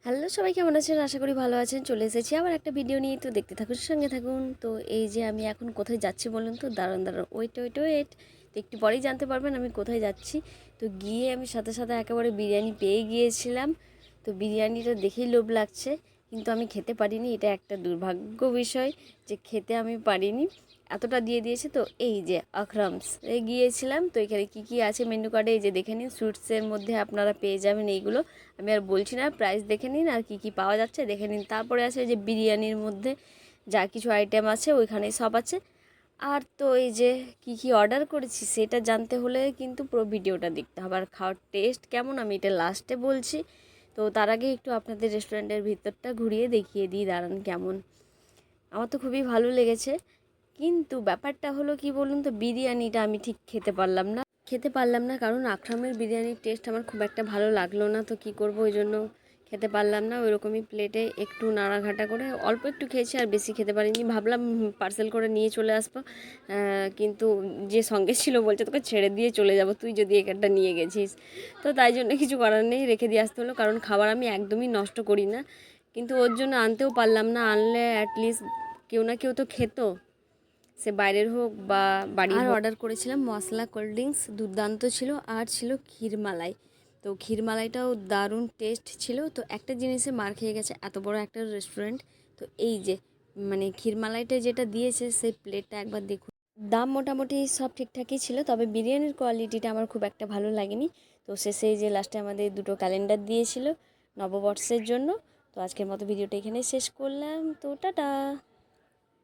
Hello সবাই, কেমন আছেন? আশা করি ভালো আছেন। চলে এসেছি আবার একটা ভিডিও নিয়ে, তো দেখতে থাকুন, সঙ্গে থাকুন। তো এই যে আমি এখন কোথায় যাচ্ছি বলুন তো? দাঁড়ান দাঁড়ান, ওয়েট ওয়েট ওয়েট। তো একটু পরেই জানতে পারবেন আমি কোথায় যাচ্ছি। তো গিয়ে আমি সাথে সাথে একেবারে বিরিয়ানি পেয়ে গিয়েছিলাম। তো বিরিয়ানিটা দেখেই লোভ লাগছে, কিন্তু আমি খেতে পারিনি। এটা একটা দুর্ভাগ্য বিষয় যে খেতে আমি পারিনি। এতটা দিয়ে দিয়েছে। তো এই যে আকরামস এ গিয়েছিলাম। তো এখানে কী কী আছে মেনু কার্ডে এই যে দেখে নিন। সুইটসের মধ্যে আপনারা পেয়ে যাবেন এইগুলো। আমি আর বলছি না, প্রাইস দেখে নিন আর কি কি পাওয়া যাচ্ছে দেখে নিন। তারপরে আছে যে বিরিয়ানির মধ্যে যা কিছু আইটেম আছে ওইখানেই সব আছে। আর তো এই যে কি কি অর্ডার করেছি সেটা জানতে হলে কিন্তু পুরো ভিডিওটা দেখতে হবে। আর খাওয়ার টেস্ট কেমন আমি এটা লাস্টে বলছি। তো তার আগে একটু আপনাদের রেস্টুরেন্টের ভিতরটা ঘুরিয়ে দেখিয়ে দিই, দাঁড়ান কেমন। আমার তো খুবই ভালো লেগেছে, কিন্তু ব্যাপারটা হলো কি বলুন তো, বিরিয়ানিটা আমি ঠিক খেতে পারলাম না কারণ আকরামের বিরিয়ানির টেস্ট আমার খুব একটা ভালো লাগলো না। তো কি করব, ওই জন্য খেতে পারলাম না। ওইরকমই প্লেটে একটু নাড়াঘাটা করে অল্প একটু খেয়েছি, আর বেশি খেতে পারিনি। ভাবলাম পার্সেল করে নিয়ে চলে আসবো, কিন্তু যে সঙ্গে ছিল বলছে তোকে ছেড়ে দিয়ে চলে যাব তুই যদি একটা নিয়ে গেছিস। তো তাই জন্য কিছু করার নেই, রেখে দিয়ে আসতে হলো। কারণ খাবার আমি একদমই নষ্ট করি না, কিন্তু ওর জন্য আনতেও পারলাম না। আনলে অ্যাটলিস্ট কেউ না কেউ তো খেত, সে বাইরের হোক বা বাড়ির। আর অর্ডার করেছিলাম মশলা কোল্ড ড্রিঙ্কস, দুর্দান্ত ছিল। আর ছিল ক্ষীরমালাই। তো ক্ষীরমালাইটাও দারুণ টেস্ট ছিল। তো একটা জিনিসে মার খেয়ে গেছে এত বড় একটা রেস্টুরেন্ট। তো এই যে মানে ক্ষীরমালাইটা যেটা দিয়েছে সেই প্লেটটা একবার দেখুন। দাম মোটামুটি সব ঠিকঠাকই ছিল, তবে বিরিয়ানির কোয়ালিটিটা আমার খুব একটা ভালো লাগেনি। তো শেষে যে লাস্টে আমাদের দুটো ক্যালেন্ডার দিয়েছিল নববর্ষের জন্য। তো আজকের মতো ভিডিওটা এখানে শেষ করলাম। তো টাটা।